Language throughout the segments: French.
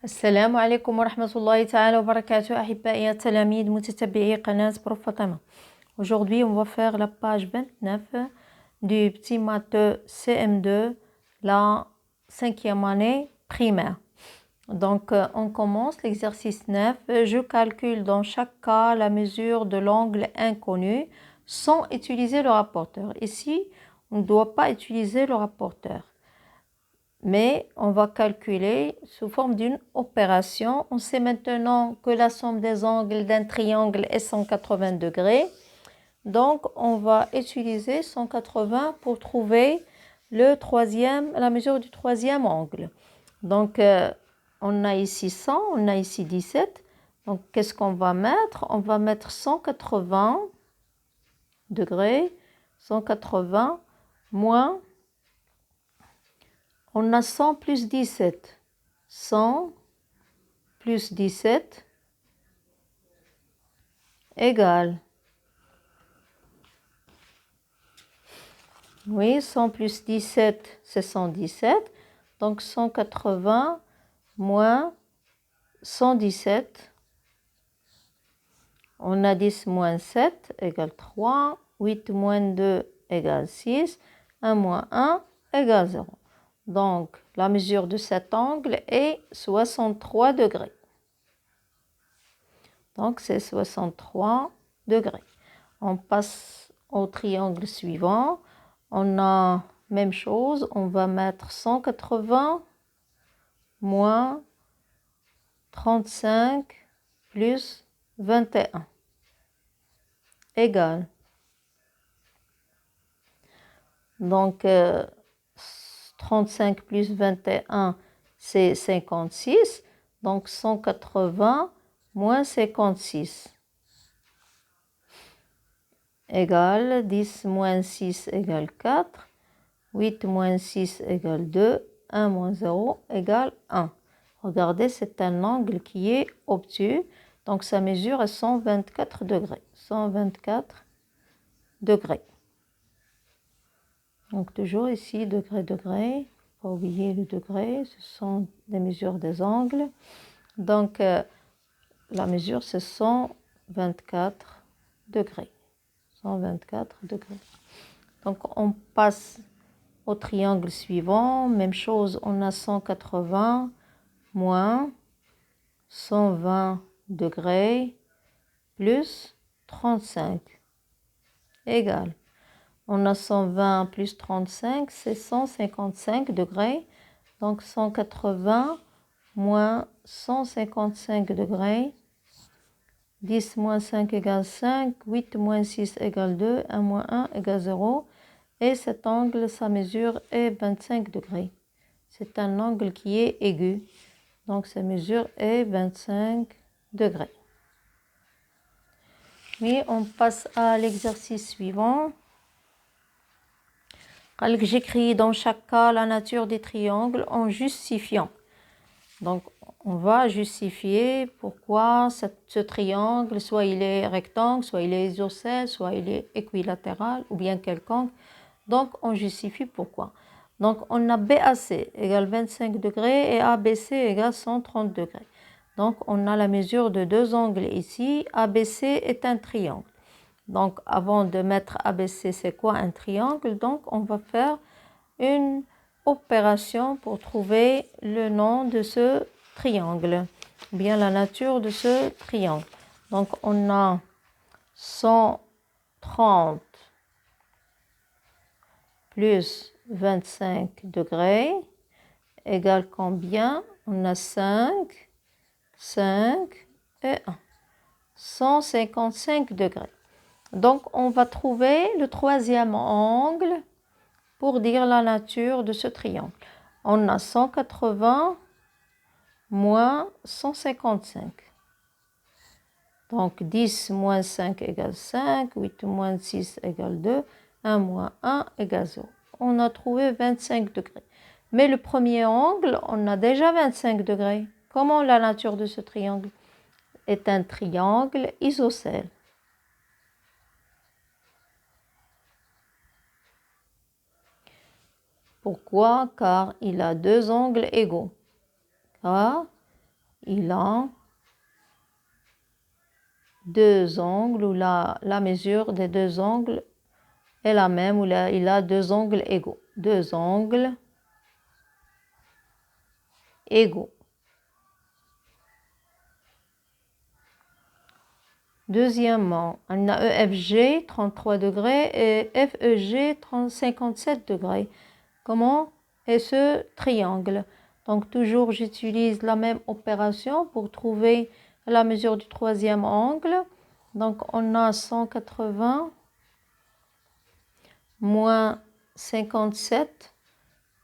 السلام عليكم ورحمة الله تعالى وبركاته أحبائي التلاميذ متتبعي قناة بروف فاطمة. Aujourd'hui, on va faire la page 29 du petit maths CM2, la 5e année primaire. Donc, on commence l'exercice 9. Je calcule dans chaque cas la mesure de l'angle inconnu sans utiliser le rapporteur. Ici, on ne doit pas utiliser le rapporteur, mais on va calculer sous forme d'une opération. On sait maintenant que la somme des angles d'un triangle est 180 degrés. Donc, on va utiliser 180 pour trouver la mesure du troisième angle. Donc, on a ici 100, on a ici 17. Donc, qu'est-ce qu'on va mettre? On va mettre 180 degrés, 180 moins, on a 100 plus 17. 100 plus 17 égale. Oui, 100 plus 17, c'est 117. Donc 180 moins 117. On a 10 moins 7 égale 3. 8 moins 2 égale 6. 1 moins 1 égale 0. Donc, la mesure de cet angle est 63 degrés. Donc, c'est 63 degrés. On passe au triangle suivant. On a même chose. On va mettre 180 moins 35 plus 21 égale. Donc, 35 plus 21, c'est 56. Donc, 180 moins 56 égale 10 moins 6 égale 4. 8 moins 6 égale 2. 1 moins 0 égale 1. Regardez, c'est un angle qui est obtus. Donc, sa mesure est 124 degrés. 124 degrés. Donc, toujours ici, degré, degré. Pas oublier le degré. Ce sont les mesures des angles. Donc, la mesure, c'est 124 degrés. 124 degrés. Donc, on passe au triangle suivant. Même chose, on a 180 moins 120 degrés plus 35 égale. On a 120 plus 35, c'est 155 degrés. Donc 180 moins 155 degrés. 10 moins 5 égale 5. 8 moins 6 égale 2. 1 moins 1 égale 0. Et cet angle, sa mesure est 25 degrés. C'est un angle qui est aigu. Donc sa mesure est 25 degrés. Et on passe à l'exercice suivant. J'écris dans chaque cas la nature des triangles en justifiant. Donc, on va justifier pourquoi ce triangle, soit il est rectangle, soit il est isocèle, soit il est équilatéral ou bien quelconque. Donc, on justifie pourquoi. Donc, on a BAC égale 25 degrés et ABC égale 130 degrés. Donc, on a la mesure de deux angles ici. ABC est un triangle. Donc, avant de mettre ABC, c'est quoi un triangle? Donc, on va faire une opération pour trouver le nom de ce triangle, bien la nature de ce triangle. Donc, on a 130 plus 25 degrés égale combien? On a 5 et 1. 155 degrés. Donc, on va trouver le troisième angle pour dire la nature de ce triangle. On a 180 moins 155. Donc, 10 moins 5 égale 5, 8 moins 6 égale 2, 1 moins 1 égale 0. On a trouvé 25 degrés. Mais le premier angle, on a déjà 25 degrés. Comment la nature de ce triangle? Est un triangle isocèle. Pourquoi? Car il a deux angles égaux. Car il a deux angles, ou la mesure des deux angles est la même, ou il a deux angles égaux. Deux angles égaux. Deuxièmement, on a EFG 33 degrés et FEG 57 degrés. Comment est ce triangle? Donc toujours j'utilise la même opération pour trouver la mesure du troisième angle. Donc on a 180 moins 57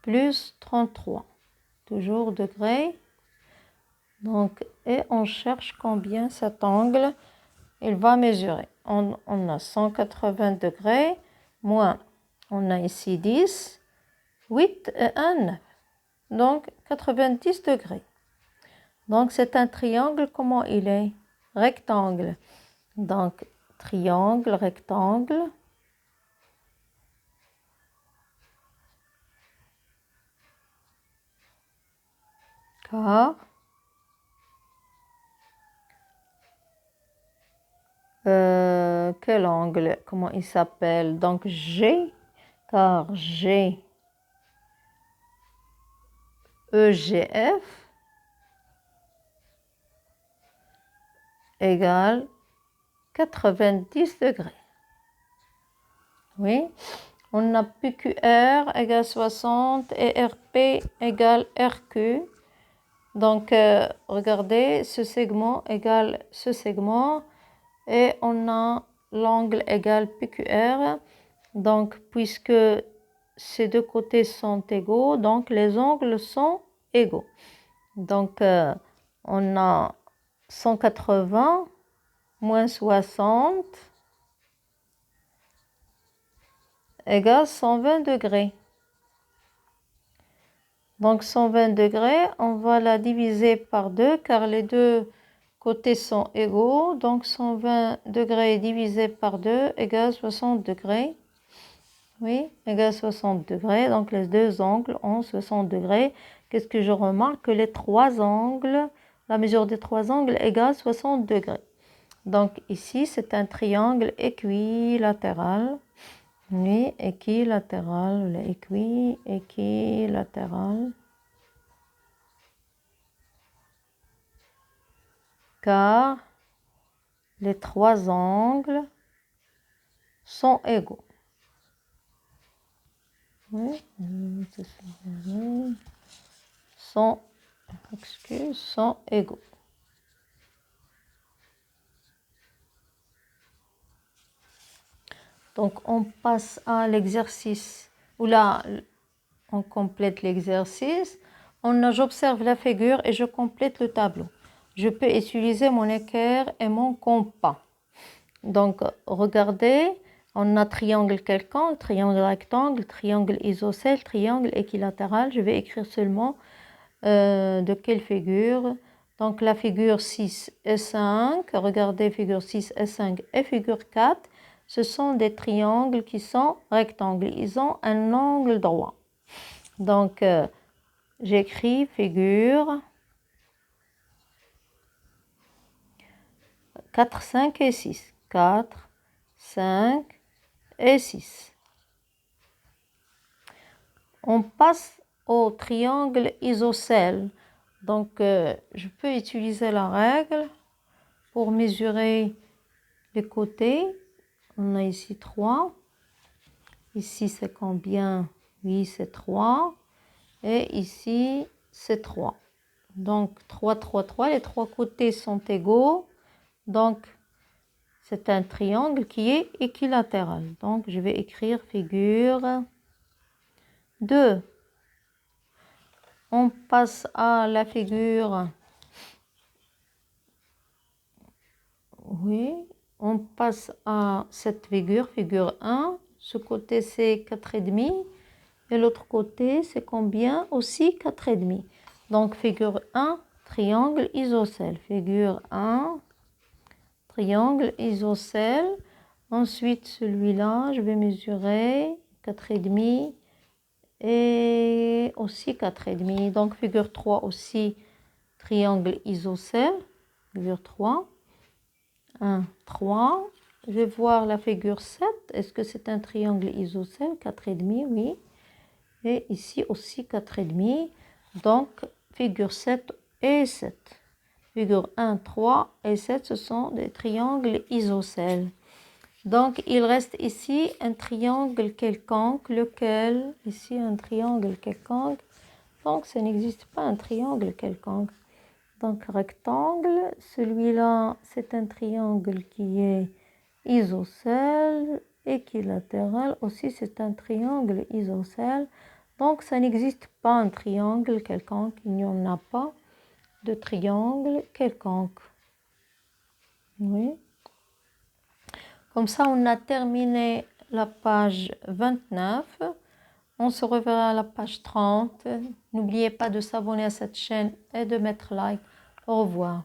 plus 33. Toujours degrés. Donc, et on cherche combien cet angle il va mesurer. On a 180 degrés, moins, on a ici 10, 8 et 1, 9. Donc, 90 degrés. Donc, c'est un triangle, comment il est? Rectangle. Donc, triangle, rectangle. Car quel angle? Comment il s'appelle? Donc, G, car G, EGF égale 90 degrés. Oui, on a PQR égale 60 et RP égale RQ. Donc, regardez, ce segment égale ce segment et on a l'angle égale PQR. Donc, puisque ces deux côtés sont égaux, donc les angles sont égaux. Donc, on a 180 moins 60 égale 120 degrés. Donc 120 degrés, on va la diviser par 2 car les deux côtés sont égaux. Donc 120 degrés divisé par 2 égale 60 degrés. Oui, égale 60 degrés. Donc les deux angles ont 60 degrés. Qu'est-ce que je remarque? Que les trois angles, la mesure des trois angles égale 60 degrés. Donc ici, c'est un triangle équilatéral. Oui, équilatéral, équilatéral. Car les trois angles sont égaux. Oui, sont égaux. Donc, on passe à l'exercice, ou là, on complète l'exercice. J'observe la figure et je complète le tableau. Je peux utiliser mon équerre et mon compas. Donc, regardez, on a triangle quelconque, triangle rectangle, triangle isocèle, triangle équilatéral. Je vais écrire seulement de quelle figure. Donc, la figure 6 et 5, regardez figure 6 et 5 et figure 4. Ce sont des triangles qui sont rectangles. Ils ont un angle droit. Donc, j'écris figure 4, 5 et 6. 4, 5 et 6. On passe au triangle isocèle. Donc, je peux utiliser la règle pour mesurer les côtés. On a ici 3. Ici, c'est combien? Oui, c'est 3. Et ici, c'est 3. Donc, 3, 3, 3. Les trois côtés sont égaux. Donc, c'est un triangle qui est équilatéral. Donc, je vais écrire figure 2. On passe à la figure. Oui, on passe à cette figure, figure 1. Ce côté, c'est 4,5. Et l'autre côté, c'est combien? Aussi 4,5. Donc, figure 1, triangle isocèle. Figure 1, triangle isocèle. Ensuite, celui-là, je vais mesurer 4,5 et aussi 4,5. Donc, figure 3 aussi triangle isocèle, figure 3. 1, 3. Je vais voir la figure 7. Est-ce que c'est un triangle isocèle? 4,5, oui. Et ici aussi 4,5. Donc, figure 7 et 7. Figure 1, 3 et 7, ce sont des triangles isocèles. Donc, il reste ici un triangle quelconque, lequel, ici un triangle quelconque. Donc, ça n'existe pas un triangle quelconque. Donc, rectangle, celui-là, c'est un triangle qui est isocèle, équilatéral aussi, c'est un triangle isocèle. Donc, ça n'existe pas un triangle quelconque, il n'y en a pas de triangle quelconque. Oui. Comme ça, on a terminé la page 29. On se reverra à la page 30. N'oubliez pas de s'abonner à cette chaîne et de mettre like. Au revoir.